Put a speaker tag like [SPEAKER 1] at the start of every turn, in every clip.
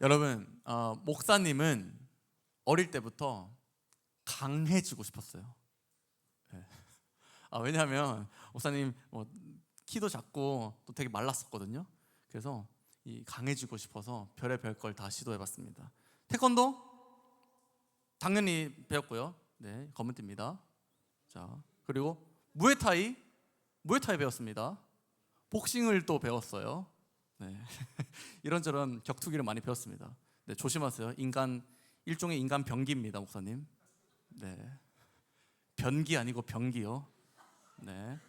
[SPEAKER 1] 여러분, 목사님은 어릴 때부터 강해지고 싶었어요. 네. 왜냐하면 목사님 키도 작고 또 되게 말랐었거든요. 그래서 이 강해지고 싶어서 별의별 걸 다 시도해봤습니다. 태권도 당연히 배웠고요. 네, 검은 띠입니다. 자, 그리고 무에타이 배웠습니다. 복싱을 또 배웠어요. 네. 이런저런 격투기를 많이 배웠습니다. 네, 조심하세요. 일종의 인간 병기입니다, 목사님. 네, 변기 아니고 병기요. 네.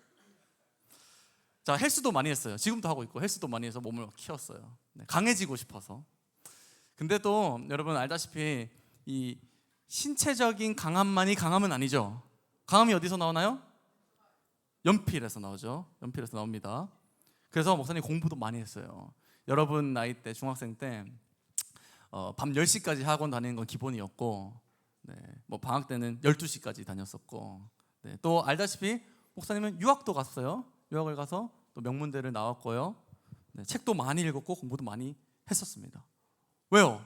[SPEAKER 1] 자, 헬스도 많이 했어요. 지금도 하고 있고 헬스도 많이 해서 몸을 키웠어요. 네, 강해지고 싶어서. 근데 또 여러분 알다시피 이 신체적인 강함만이 강함은 아니죠. 강함이 어디서 나오나요? 연필에서 나오죠. 연필에서 나옵니다. 그래서 목사님 공부도 많이 했어요. 여러분 나이 때 중학생 때 밤 10시까지 학원 다니는 건 기본이었고, 네, 방학 때는 12시까지 다녔었고, 네, 또 알다시피 목사님은 유학도 갔어요. 유학을 가서 또 명문대를 나왔고요. 네, 책도 많이 읽었고 공부도 많이 했었습니다. 왜요?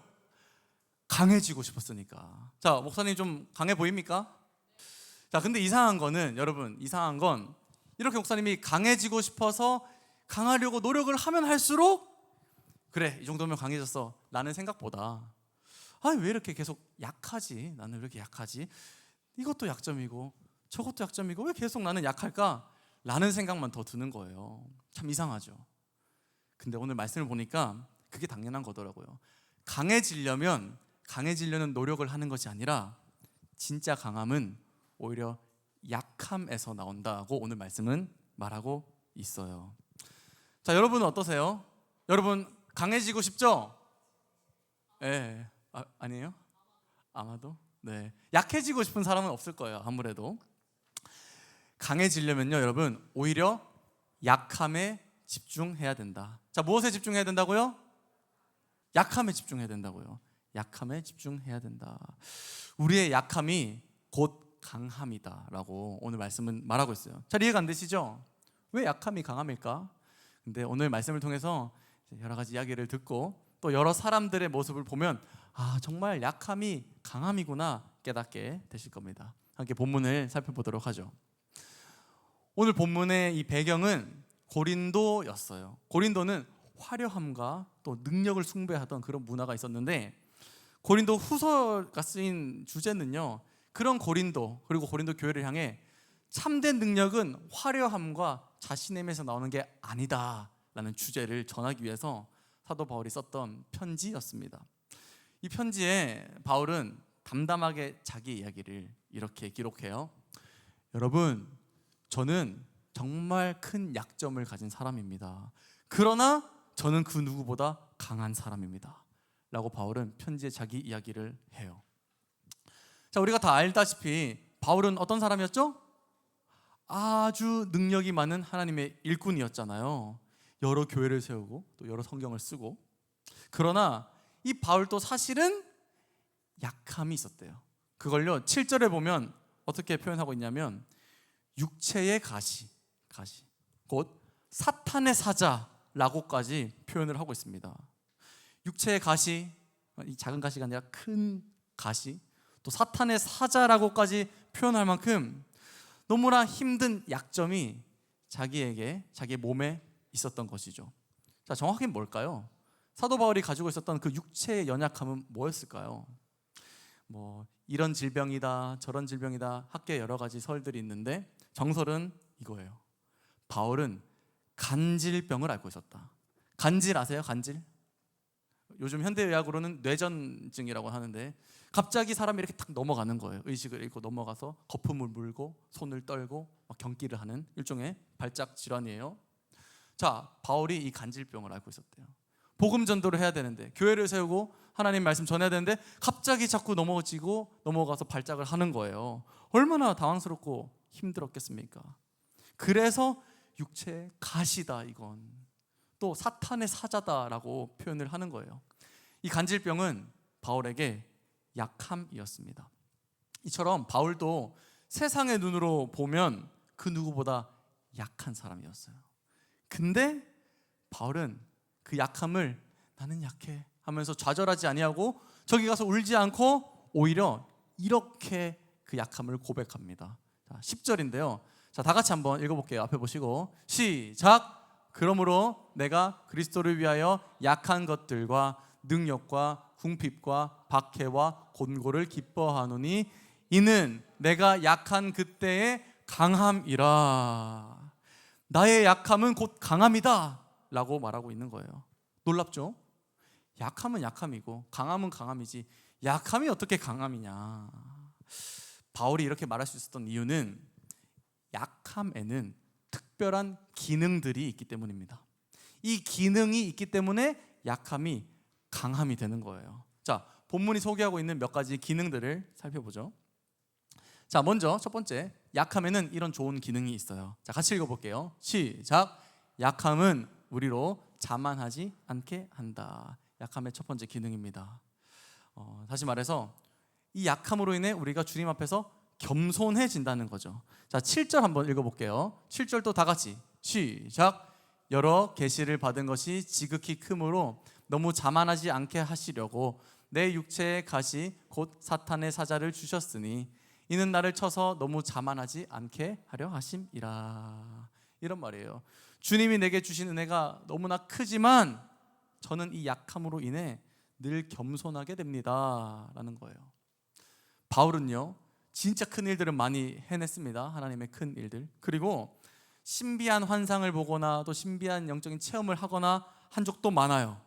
[SPEAKER 1] 강해지고 싶었으니까. 자, 목사님 좀 강해 보입니까? 자, 근데 이상한 거는 여러분, 이상한 건 이렇게 목사님이 강해지고 싶어서 강하려고 노력을 하면 할수록 그래, 이 정도면 강해졌어 라는 생각보다 왜 이렇게 계속 약하지? 나는 왜 이렇게 약하지? 이것도 약점이고 저것도 약점이고 왜 계속 나는 약할까? 라는 생각만 더 드는 거예요. 참 이상하죠. 근데 오늘 말씀을 보니까 그게 당연한 거더라고요. 강해지려는 노력을 하는 것이 아니라 진짜 강함은 오히려 약함에서 나온다고 오늘 말씀은 말하고 있어요. 자, 여러분은 어떠세요? 여러분 강해지고 싶죠? 네. 아니에요? 아마도? 네. 약해지고 싶은 사람은 없을 거예요. 아무래도. 강해지려면요, 여러분 오히려 약함에 집중해야 된다. 자, 무엇에 집중해야 된다고요? 약함에 집중해야 된다고요. 약함에 집중해야 된다. 우리의 약함이 곧 강함이다 라고 오늘 말씀은 말하고 있어요. 잘 이해가 안 되시죠? 왜 약함이 강함일까? 근데 오늘 말씀을 통해서 여러 가지 이야기를 듣고 또 여러 사람들의 모습을 보면 정말 약함이 강함이구나 깨닫게 되실 겁니다. 함께 본문을 살펴보도록 하죠. 오늘 본문의 이 배경은 고린도였어요. 고린도는 화려함과 또 능력을 숭배하던 그런 문화가 있었는데, 고린도 후서가 쓰인 주제는요, 그런 고린도 그리고 고린도 교회를 향해 참된 능력은 화려함과 자신의 힘에서 나오는 게 아니다 라는 주제를 전하기 위해서 사도 바울이 썼던 편지였습니다. 이 편지에 바울은 담담하게 자기 이야기를 이렇게 기록해요. 여러분, 저는 정말 큰 약점을 가진 사람입니다. 그러나 저는 그 누구보다 강한 사람입니다 라고 바울은 편지에 자기 이야기를 해요. 자, 우리가 다 알다시피 바울은 어떤 사람이었죠? 아주 능력이 많은 하나님의 일꾼이었잖아요. 여러 교회를 세우고 또 여러 성경을 쓰고. 그러나 이 바울도 사실은 약함이 있었대요. 그걸요 7절에 보면 어떻게 표현하고 있냐면 육체의 가시 곧 사탄의 사자라고까지 표현을 하고 있습니다. 육체의 가시, 이 작은 가시가 아니라 큰 가시, 또 사탄의 사자라고까지 표현할 만큼 너무나 힘든 약점이 자기의 몸에 있었던 것이죠. 자, 정확히 뭘까요? 사도 바울이 가지고 있었던 그 육체의 연약함은 뭐였을까요? 이런 질병이다 저런 질병이다 학계에 여러 가지 설들이 있는데 정설은 이거예요. 바울은 간질병을 앓고 있었다. 간질 아세요? 간질? 요즘 현대의학으로는 뇌전증이라고 하는데 갑자기 사람이 이렇게 탁 넘어가는 거예요. 의식을 잃고 넘어가서 거품을 물고 손을 떨고 경기를 하는 일종의 발작 질환이에요. 자, 바울이 이 간질병을 앓고 있었대요. 복음 전도를 해야 되는데 교회를 세우고 하나님 말씀 전해야 되는데 갑자기 자꾸 넘어가서 발작을 하는 거예요. 얼마나 당황스럽고 힘들었겠습니까? 그래서 육체의 가시다, 이건 또 사탄의 사자다라고 표현을 하는 거예요. 이 간질병은 바울에게 약함이었습니다. 이처럼 바울도 세상의 눈으로 보면 그 누구보다 약한 사람이었어요. 근데 바울은 그 약함을 나는 약해 하면서 좌절하지 아니하고 저기 가서 울지 않고 오히려 이렇게 그 약함을 고백합니다. 자, 10절인데요. 자, 다 같이 한번 읽어볼게요. 앞에 보시고 시작. 그러므로 내가 그리스도를 위하여 약한 것들과 능력과 궁핍과 박해와 곤고를 기뻐하노니 이는 내가 약한 그때의 강함이라. 나의 약함은 곧 강함이다 라고 말하고 있는 거예요. 놀랍죠? 약함은 약함이고 강함은 강함이지 약함이 어떻게 강함이냐. 바울이 이렇게 말할 수 있었던 이유는 약함에는 특별한 기능들이 있기 때문입니다. 이 기능이 있기 때문에 약함이 강함이 되는 거예요. 자, 본문이 소개하고 있는 몇 가지 기능들을 살펴보죠. 자, 먼저 첫 번째, 약함에는 이런 좋은 기능이 있어요. 자, 같이 읽어볼게요. 시작. 약함은 우리로 자만하지 않게 한다. 약함의 첫 번째 기능입니다. 다시 말해서 이 약함으로 인해 우리가 주님 앞에서 겸손해진다는 거죠. 자, 7절 한번 읽어볼게요. 7절도 다 같이 시작. 여러 계시를 받은 것이 지극히 크므로 너무 자만하지 않게 하시려고 내 육체의 가시 곧 사탄의 사자를 주셨으니 이는 나를 쳐서 너무 자만하지 않게 하려 하심이라. 이런 말이에요. 주님이 내게 주신 은혜가 너무나 크지만 저는 이 약함으로 인해 늘 겸손하게 됩니다 라는 거예요. 바울은요 진짜 큰 일들을 많이 해냈습니다. 하나님의 큰 일들. 그리고 신비한 환상을 보거나 또 신비한 영적인 체험을 하거나 한 적도 많아요.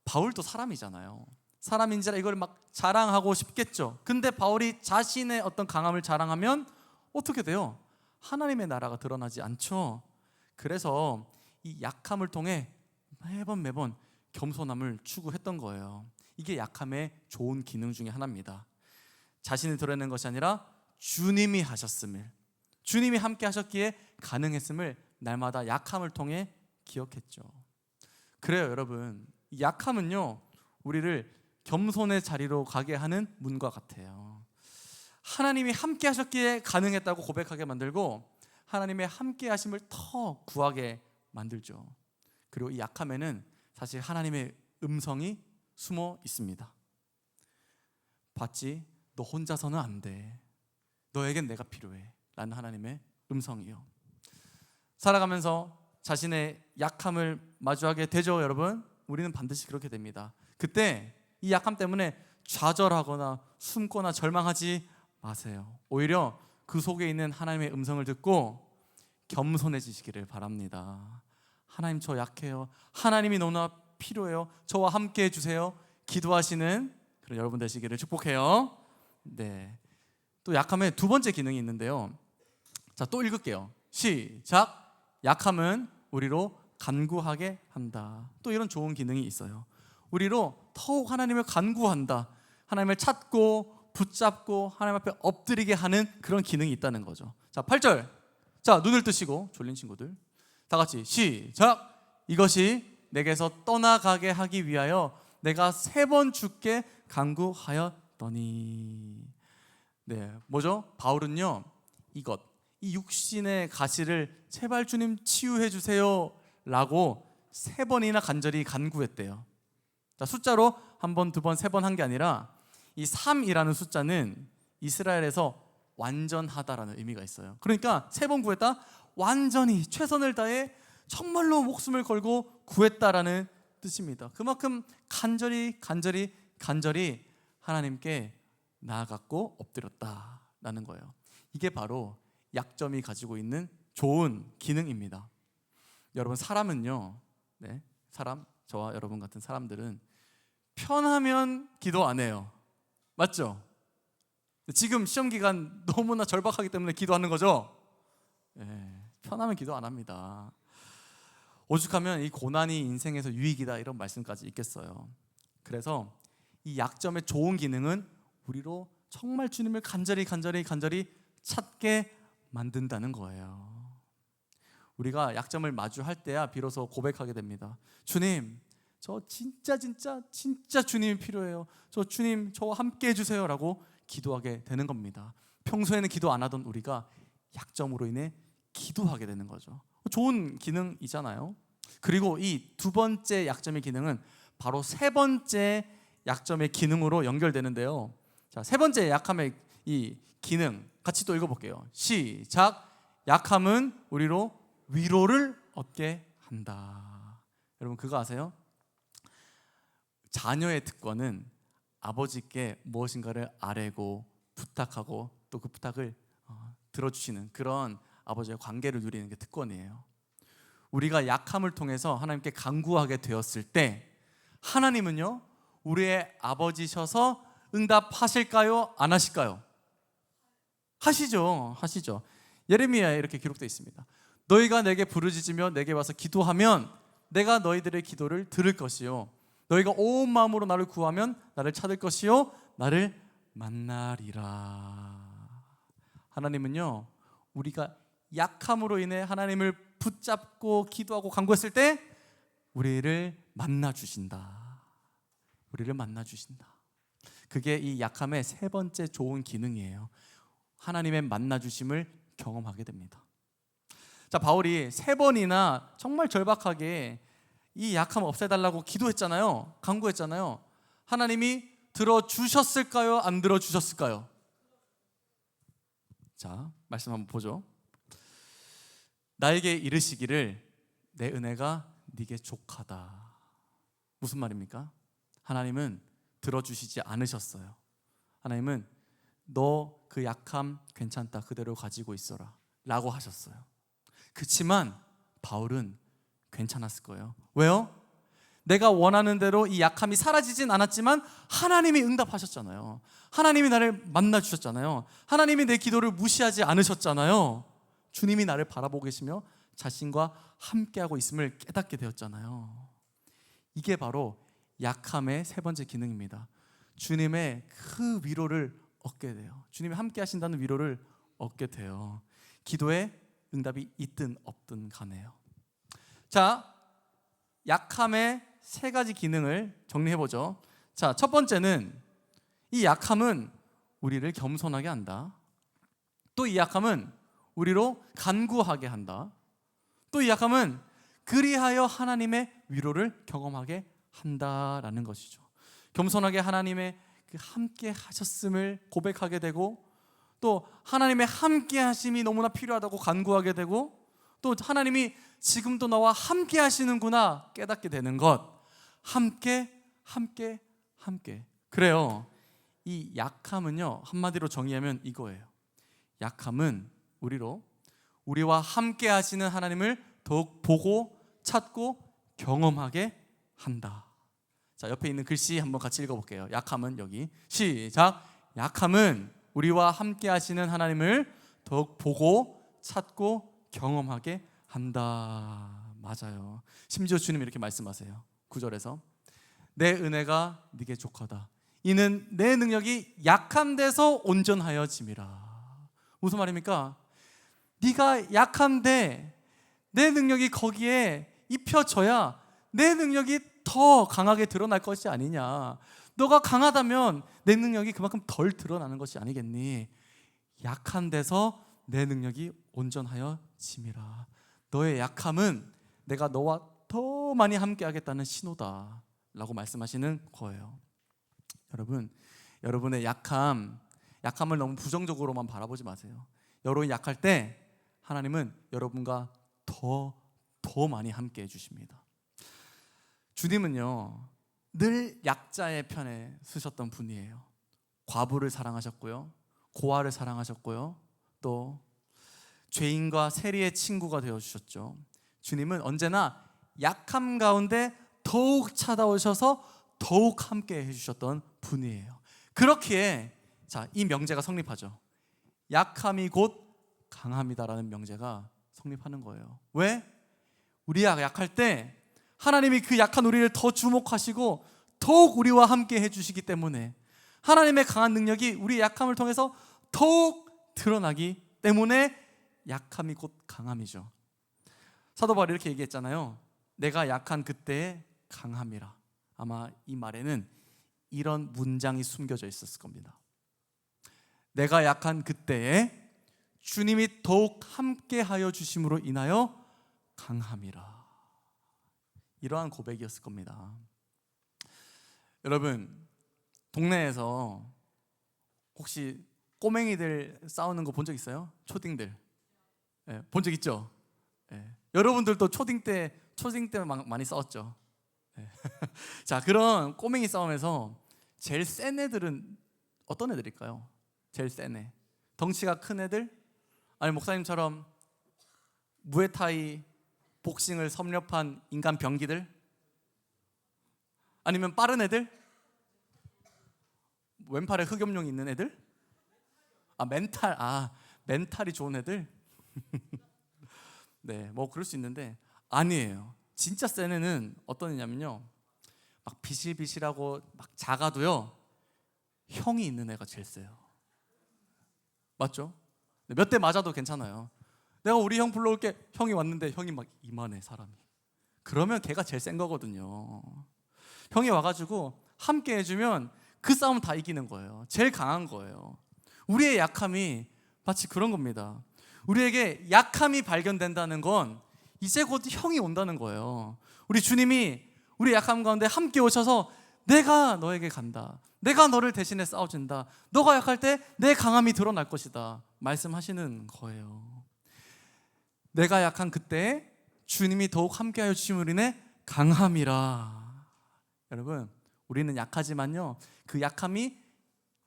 [SPEAKER 1] 바울도 사람이잖아요. 사람인지라 이걸 막 자랑하고 싶겠죠. 근데 바울이 자신의 어떤 강함을 자랑하면 어떻게 돼요? 하나님의 나라가 드러나지 않죠. 그래서 이 약함을 통해 매번 겸손함을 추구했던 거예요. 이게 약함의 좋은 기능 중에 하나입니다. 자신이 드러내는 것이 아니라 주님이 하셨음을, 주님이 함께 하셨기에 가능했음을 날마다 약함을 통해 기억했죠. 그래요 여러분, 이 약함은요 우리를 겸손의 자리로 가게 하는 문과 같아요. 하나님이 함께 하셨기에 가능했다고 고백하게 만들고 하나님의 함께 하심을 더 구하게 만들죠. 그리고 이 약함에는 사실 하나님의 음성이 숨어 있습니다. 봤지? 너 혼자서는 안 돼. 너에겐 내가 필요해 라는 하나님의 음성이요. 살아가면서 자신의 약함을 마주하게 되죠 여러분. 우리는 반드시 그렇게 됩니다. 그때 이 약함 때문에 좌절하거나 숨거나 절망하지 마세요. 오히려 그 속에 있는 하나님의 음성을 듣고 겸손해지시기를 바랍니다. 하나님 저 약해요. 하나님이 너무나 필요해요. 저와 함께 해주세요. 기도하시는 그런 여러분 되시기를 축복해요. 네. 또 약함의 두 번째 기능이 있는데요. 자, 또 읽을게요. 시작. 약함은 우리로 간구하게 한다. 또 이런 좋은 기능이 있어요. 우리로 더욱 하나님을 간구한다. 하나님을 찾고 붙잡고 하나님 앞에 엎드리게 하는 그런 기능이 있다는 거죠. 자, 8절. 자, 눈을 뜨시고 졸린 친구들 다 같이 시작. 이것이 내게서 떠나가게 하기 위하여 내가 3번 주께 간구하였더니. 네, 뭐죠? 바울은요 이 육신의 가시를 제발 주님 치유해 주세요 라고 3번이나 간절히 간구했대요. 자, 숫자로 1번, 2번, 3번 한 게 아니라 이 3이라는 숫자는 이스라엘에서 완전하다라는 의미가 있어요. 그러니까 3번 구했다, 완전히 최선을 다해 정말로 목숨을 걸고 구했다라는 뜻입니다. 그만큼 간절히 하나님께 나아갔고 엎드렸다라는 거예요. 이게 바로 약점이 가지고 있는 좋은 기능입니다. 여러분, 사람은요, 네, 저와 여러분 같은 사람들은 편하면 기도 안 해요. 맞죠? 지금 시험 기간 너무나 절박하기 때문에 기도하는 거죠? 네, 편하면 기도 안 합니다. 오죽하면 이 고난이 인생에서 유익이다 이런 말씀까지 있겠어요. 그래서 이 약점의 좋은 기능은 우리로 정말 주님을 간절히 찾게 만든다는 거예요. 우리가 약점을 마주할 때야 비로소 고백하게 됩니다. 주님, 저 진짜 주님이 필요해요. 저 주님 저와 함께 해주세요 라고 기도하게 되는 겁니다. 평소에는 기도 안 하던 우리가 약점으로 인해 기도하게 되는 거죠. 좋은 기능이잖아요. 그리고 이 두 번째 약점의 기능은 바로 세 번째 약점의 기능으로 연결되는데요. 자, 세 번째 약함의 이 기능 같이 또 읽어볼게요. 시작. 약함은 우리로 위로를 얻게 한다. 여러분 그거 아세요? 자녀의 특권은 아버지께 무엇인가를 아뢰고 부탁하고 또 그 부탁을 들어주시는 그런 아버지와 관계를 누리는 게 특권이에요. 우리가 약함을 통해서 하나님께 간구하게 되었을 때 하나님은요 우리의 아버지셔서 응답하실까요? 안 하실까요? 하시죠. 예레미야에 이렇게 기록되어 있습니다. 너희가 내게 부르짖으며 내게 와서 기도하면 내가 너희들의 기도를 들을 것이요 너희가 온 마음으로 나를 구하면 나를 찾을 것이요 나를 만나리라. 하나님은요 우리가 약함으로 인해 하나님을 붙잡고 기도하고 간구했을 때 우리를 만나 주신다. 그게 이 약함의 세 번째 좋은 기능이에요. 하나님의 만나 주심을 경험하게 됩니다. 자, 바울이 세 번이나 정말 절박하게 이 약함 없애달라고 기도했잖아요. 간구했잖아요. 하나님이 들어주셨을까요? 안 들어주셨을까요? 자, 말씀 한번 보죠. 나에게 이르시기를 내 은혜가 네게 족하다. 무슨 말입니까? 하나님은 들어주시지 않으셨어요. 하나님은 너 그 약함 괜찮다. 그대로 가지고 있어라 라고 하셨어요. 그렇지만 바울은 괜찮았을 거예요. 왜요? 내가 원하는 대로 이 약함이 사라지진 않았지만 하나님이 응답하셨잖아요. 하나님이 나를 만나 주셨잖아요. 하나님이 내 기도를 무시하지 않으셨잖아요. 주님이 나를 바라보고 계시며 자신과 함께하고 있음을 깨닫게 되었잖아요. 이게 바로 약함의 세 번째 기능입니다. 주님의 그 위로를 얻게 돼요. 주님이 함께 하신다는 위로를 얻게 돼요. 기도에 응답이 있든 없든 간에요. 자, 약함의 세 가지 기능을 정리해보죠. 자, 첫 번째는 이 약함은 우리를 겸손하게 한다. 또 이 약함은 우리로 간구하게 한다. 또 이 약함은 그리하여 하나님의 위로를 경험하게 한다라는 것이죠. 겸손하게 하나님의 그 함께 하셨음을 고백하게 되고 또 하나님의 함께 하심이 너무나 필요하다고 간구하게 되고 또 하나님이 지금도 나와 함께 하시는구나 깨닫게 되는 것. 함께. 그래요. 이 약함은요 한마디로 정의하면 이거예요. 약함은 우리와 함께 하시는 하나님을 더욱 보고 찾고 경험하게 한다. 자, 옆에 있는 글씨 한번 같이 읽어볼게요. 약함은 여기 시작. 약함은 우리와 함께 하시는 하나님을 더욱 보고 찾고 경험하게 한다. 맞아요. 심지어 주님이 이렇게 말씀하세요. 9절에서 내 은혜가 네게 족하다. 이는 내 능력이 약한 데서 온전하여짐이라. 무슨 말입니까? 네가 약한데 내 능력이 거기에 입혀져야 내 능력이 더 강하게 드러날 것이 아니냐. 너가 강하다면 내 능력이 그만큼 덜 드러나는 것이 아니겠니? 약한 데서 내 능력이 온전하여짐이라. 너의 약함은 내가 너와 더 많이 함께 하겠다는 신호다 라고 말씀하시는 거예요. 여러분의 약함을 너무 부정적으로만 바라보지 마세요. 여러분이 약할 때 하나님은 여러분과 더 많이 함께 해주십니다. 주님은요 늘 약자의 편에 서셨던 분이에요. 과부를 사랑하셨고요, 고아를 사랑하셨고요, 또 죄인과 세리의 친구가 되어주셨죠. 주님은 언제나 약함 가운데 더욱 찾아오셔서 더욱 함께 해주셨던 분이에요. 그렇기에 이 명제가 성립하죠. 약함이 곧 강함이다라는 명제가 성립하는 거예요. 왜? 우리가 약할 때 하나님이 그 약한 우리를 더 주목하시고 더욱 우리와 함께 해주시기 때문에 하나님의 강한 능력이 우리의 약함을 통해서 더욱 드러나기 때문에 약함이 곧 강함이죠. 사도 바울이 이렇게 얘기했잖아요. 내가 약한 그때의 강함이라. 아마 이 말에는 이런 문장이 숨겨져 있었을 겁니다. 내가 약한 그때에 주님이 더욱 함께하여 주심으로 인하여 강함이라. 이러한 고백이었을 겁니다. 여러분, 동네에서 혹시 꼬맹이들 싸우는 거 본 적 있어요? 초딩들. 네, 본 적 있죠? 네. 여러분들도 초딩 때 많이 싸웠죠? 네. 자, 그런 꼬맹이 싸움에서 제일 센 애들은 어떤 애들일까요? 제일 센 애. 덩치가 큰 애들? 아니 목사님처럼 무에타이 복싱을 섭렵한 인간 병기들? 아니면 빠른 애들? 왼팔에 흑염룡이 있는 애들? 멘탈이 좋은 애들? 네, 뭐 그럴 수 있는데 아니에요. 진짜 센 애는 어떤 애냐면요, 막 비실비실하고 막 작아도요, 형이 있는 애가 제일 세요. 맞죠? 몇 대 맞아도 괜찮아요. 내가 우리 형 불러올게. 형이 왔는데 형이 막 이만해 사람이. 그러면 걔가 제일 센 거거든요. 형이 와가지고 함께 해주면 그 싸움 다 이기는 거예요. 제일 강한 거예요. 우리의 약함이 마치 그런 겁니다. 우리에게 약함이 발견된다는 건 이제 곧 형이 온다는 거예요. 우리 주님이 우리 약함 가운데 함께 오셔서 내가 너에게 간다. 내가 너를 대신해 싸워준다. 너가 약할 때 내 강함이 드러날 것이다. 말씀하시는 거예요. 내가 약한 그때 주님이 더욱 함께하여 주심으로 인해 강함이라. 여러분, 우리는 약하지만요, 그 약함이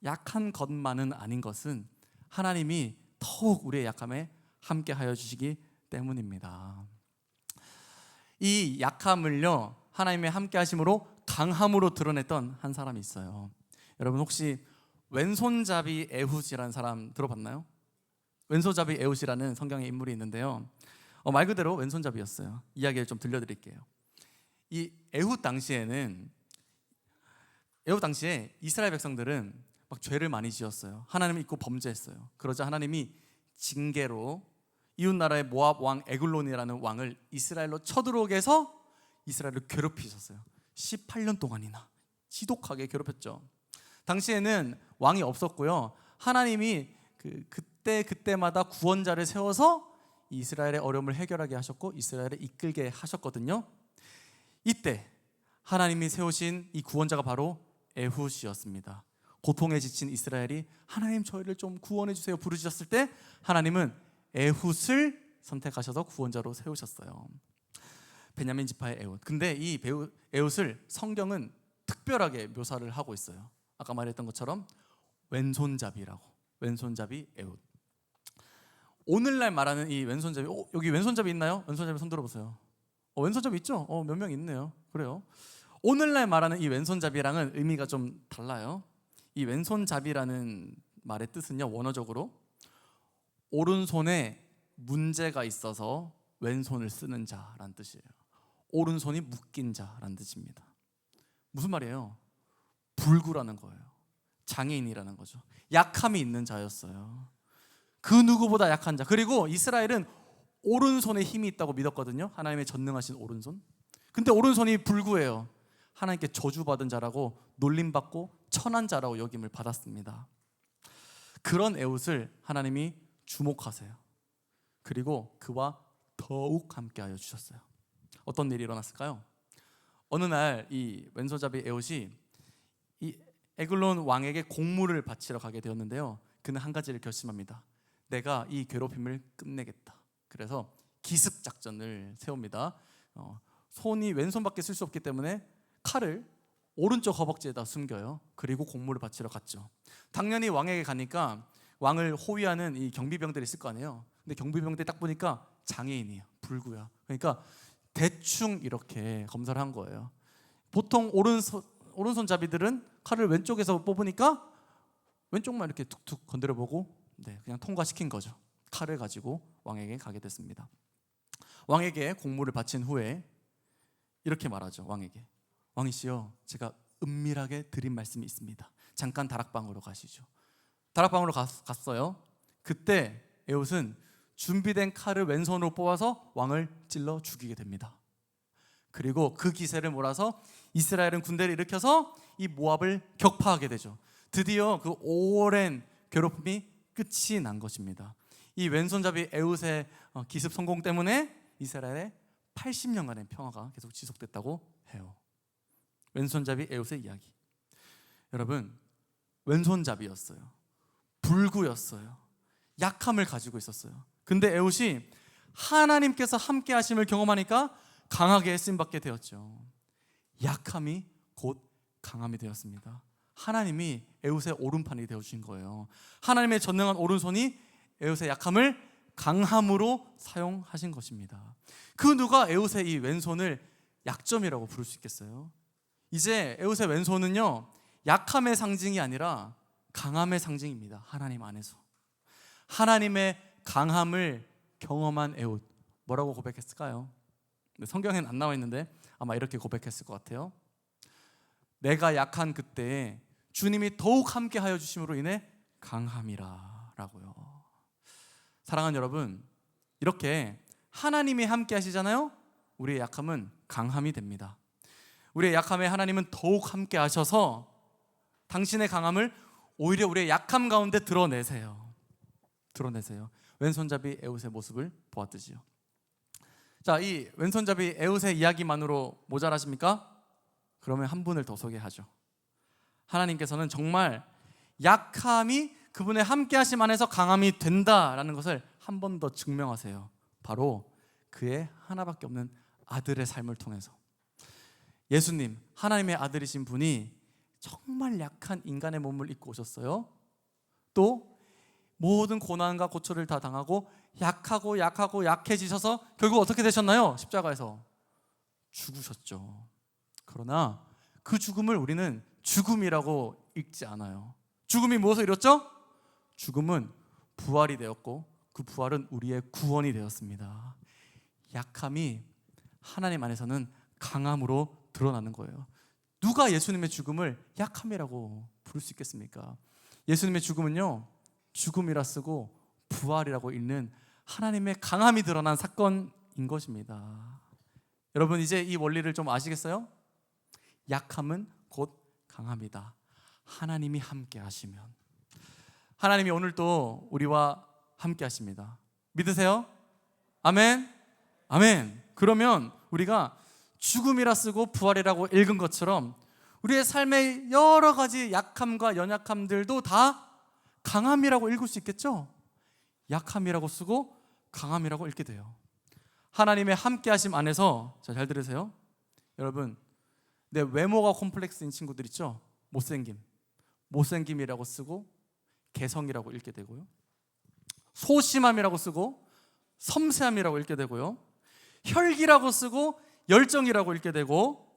[SPEAKER 1] 약한 것만은 아닌 것은 하나님이 더욱 우리의 약함에 함께하여 주시기 때문입니다. 이 약함을요, 하나님의 함께하심으로 강함으로 드러냈던 한 사람이 있어요. 여러분 혹시 왼손잡이 에훗이라는 사람 들어봤나요? 왼손잡이 에훗이라는 성경의 인물이 있는데요, 말 그대로 왼손잡이였어요. 이야기를 좀 들려드릴게요. 이 에훗 당시에 이스라엘 백성들은 막 죄를 많이 지었어요. 하나님을 잊고 범죄했어요. 그러자 하나님이 징계로 이웃 나라의 모압 왕 에글론이라는 왕을 이스라엘로 쳐들어오게 해서 이스라엘을 괴롭히셨어요. 18년 동안이나 지독하게 괴롭혔죠. 당시에는 왕이 없었고요, 하나님이 그때마다 구원자를 세워서 이스라엘의 어려움을 해결하게 하셨고 이스라엘을 이끌게 하셨거든요. 이때 하나님이 세우신 이 구원자가 바로 에훗이었습니다. 고통에 지친 이스라엘이 하나님 저희를 좀 구원해 주세요 부르짖었을 때 하나님은 에훗을 선택하셔서 구원자로 세우셨어요. 베냐민 지파의 에훗. 근데 이 에훗을 성경은 특별하게 묘사를 하고 있어요. 아까 말했던 것처럼 왼손잡이 에훗. 오늘날 말하는 이 왼손잡이, 여기 왼손잡이 있나요? 왼손잡이 손 들어보세요. 왼손잡이 있죠? 몇 명 있네요. 그래요. 오늘날 말하는 이 왼손잡이랑은 의미가 좀 달라요. 이 왼손잡이라는 말의 뜻은요, 원어적으로 오른손에 문제가 있어서 왼손을 쓰는 자라는 뜻이에요. 오른손이 묶인 자라는 뜻입니다. 무슨 말이에요? 불구라는 거예요. 장애인이라는 거죠. 약함이 있는 자였어요. 그 누구보다 약한 자. 그리고 이스라엘은 오른손에 힘이 있다고 믿었거든요. 하나님의 전능하신 오른손. 근데 오른손이 불구예요. 하나님께 저주받은 자라고 놀림받고 천한 자라고 여김을 받았습니다. 그런 에훗을 하나님이 주목하세요. 그리고 그와 더욱 함께하여 주셨어요. 어떤 일이 일어났을까요? 어느 날 이 왼손잡이 에훗이 이 에글론 왕에게 공물을 바치러 가게 되었는데요, 그는 한 가지를 결심합니다. 내가 이 괴롭힘을 끝내겠다. 그래서 기습 작전을 세웁니다. 손이 왼손밖에 쓸 수 없기 때문에 칼을 오른쪽 허벅지에다 숨겨요. 그리고 공물을 바치러 갔죠. 당연히 왕에게 가니까 왕을 호위하는 이 경비병들이 있을 거 아니에요. 근데 경비병들이 딱 보니까 장애인이에요. 불구야. 그러니까 대충 이렇게 검사를 한 거예요. 보통 오른손잡이들은 칼을 왼쪽에서 뽑으니까 왼쪽만 이렇게 툭툭 건드려보고 그냥 통과시킨 거죠. 칼을 가지고 왕에게 가게 됐습니다. 왕에게 공물을 바친 후에 이렇게 말하죠. 왕이시여, 제가 은밀하게 드린 말씀이 있습니다. 잠깐 다락방으로 가시죠. 다락방으로 갔어요. 그때 에훗은 준비된 칼을 왼손으로 뽑아서 왕을 찔러 죽이게 됩니다. 그리고 그 기세를 몰아서 이스라엘은 군대를 일으켜서 이 모압을 격파하게 되죠. 드디어 그 오랜 괴롭힘이 끝이 난 것입니다. 이 왼손잡이 에훗의 기습 성공 때문에 이스라엘의 80년간의 평화가 계속 지속됐다고 해요. 왼손잡이 에훗의 이야기. 여러분, 왼손잡이였어요. 불구였어요. 약함을 가지고 있었어요. 근데 에훗이 하나님께서 함께 하심을 경험하니까 강하게 쓰임받게 되었죠. 약함이 곧 강함이 되었습니다. 하나님이 에훗의 오른팔이 되어주신 거예요. 하나님의 전능한 오른손이 에훗의 약함을 강함으로 사용하신 것입니다. 그 누가 에훗의 이 왼손을 약점이라고 부를 수 있겠어요? 이제 에훗의 왼손은요, 약함의 상징이 아니라 강함의 상징입니다. 하나님 안에서 하나님의 강함을 경험한 에훗, 뭐라고 고백했을까요? 성경에는 안 나와 있는데 아마 이렇게 고백했을 것 같아요. 내가 약한 그때에 주님이 더욱 함께 하여 주심으로 인해 강함이라 라고요. 사랑하는 여러분, 이렇게 하나님이 함께 하시잖아요. 우리의 약함은 강함이 됩니다. 우리의 약함에 하나님은 더욱 함께 하셔서 당신의 강함을 오히려 우리의 약함 가운데 드러내세요. 왼손잡이 에훗의 모습을 보았듯이요. 자, 이 왼손잡이 에훗의 이야기만으로 모자라십니까? 그러면 한 분을 더 소개하죠. 하나님께서는 정말 약함이 그분의 함께하심 안에서 강함이 된다라는 것을 한 번 더 증명하세요. 바로 그의 하나밖에 없는 아들의 삶을 통해서. 예수님, 하나님의 아들이신 분이 정말 약한 인간의 몸을 입고 오셨어요. 또 모든 고난과 고초를 다 당하고 약하고 약해지셔서 결국 어떻게 되셨나요? 십자가에서 죽으셨죠. 그러나 그 죽음을 우리는 죽음이라고 읽지 않아요. 죽음이 무엇을 이뤘죠? 죽음은 부활이 되었고 그 부활은 우리의 구원이 되었습니다. 약함이 하나님 안에서는 강함으로 드러나는 거예요. 누가 예수님의 죽음을 약함이라고 부를 수 있겠습니까? 예수님의 죽음은요, 죽음이라 쓰고 부활이라고 읽는 하나님의 강함이 드러난 사건인 것입니다. 여러분, 이제 이 원리를 좀 아시겠어요? 약함은 곧 강함이다. 하나님이 함께 하시면. 하나님이 오늘도 우리와 함께 하십니다. 믿으세요? 아멘? 아멘. 그러면 우리가 죽음이라 쓰고 부활이라고 읽은 것처럼 우리의 삶의 여러 가지 약함과 연약함들도 다 강함이라고 읽을 수 있겠죠? 약함이라고 쓰고 강함이라고 읽게 돼요. 하나님의 함께하심 안에서, 자, 잘 들으세요. 여러분, 내 외모가 콤플렉스인 친구들 있죠? 못생김이라고 쓰고 개성이라고 읽게 되고요, 소심함이라고 쓰고 섬세함이라고 읽게 되고요, 혈기라고 쓰고 열정이라고 읽게 되고,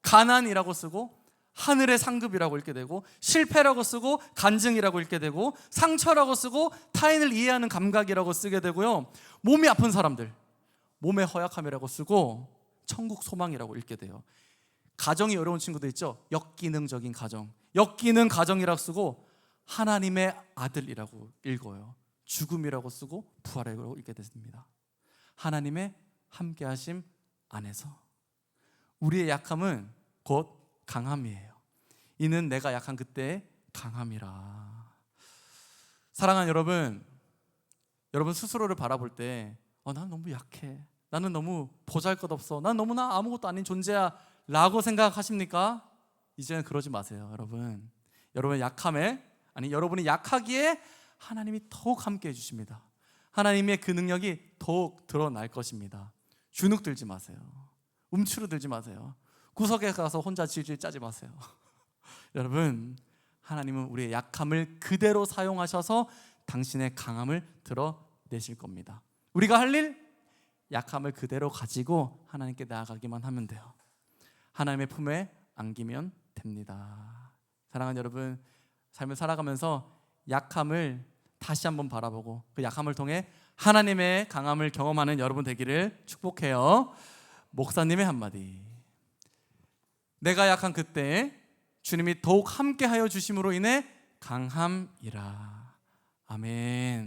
[SPEAKER 1] 가난이라고 쓰고 하늘의 상급이라고 읽게 되고, 실패라고 쓰고 간증이라고 읽게 되고, 상처라고 쓰고 타인을 이해하는 감각이라고 쓰게 되고요, 몸이 아픈 사람들 몸의 허약함이라고 쓰고 천국 소망이라고 읽게 돼요. 가정이 어려운 친구들 있죠? 역기능적인 가정, 역기능 가정이라고 쓰고 하나님의 아들이라고 읽어요. 죽음이라고 쓰고 부활이라고 읽게 됐습니다. 하나님의 함께하심 안에서 우리의 약함은 곧 강함이에요. 이는 내가 약한 그때의 강함이라. 사랑하는 여러분, 여러분 스스로를 바라볼 때 나는 너무 약해, 나는 너무 보잘것없어, 난 너무나 아무것도 아닌 존재야 라고 생각하십니까? 이제는 그러지 마세요. 여러분의 약함에, 여러분이 약하기에 하나님이 더욱 함께 해주십니다. 하나님의 그 능력이 더욱 드러날 것입니다. 주눅 들지 마세요. 움츠러들지 마세요. 구석에 가서 혼자 질질 짜지 마세요. 여러분, 하나님은 우리의 약함을 그대로 사용하셔서 당신의 강함을 드러내실 겁니다. 우리가 할 일, 약함을 그대로 가지고 하나님께 나아가기만 하면 돼요. 하나님의 품에 안기면 됩니다. 사랑하는 여러분, 삶을 살아가면서 약함을 다시 한번 바라보고 그 약함을 통해 하나님의 강함을 경험하는 여러분 되기를 축복해요. 목사님의 한마디. 내가 약한 그때 주님이 더욱 함께하여 주심으로 인해 강함이라. 아멘.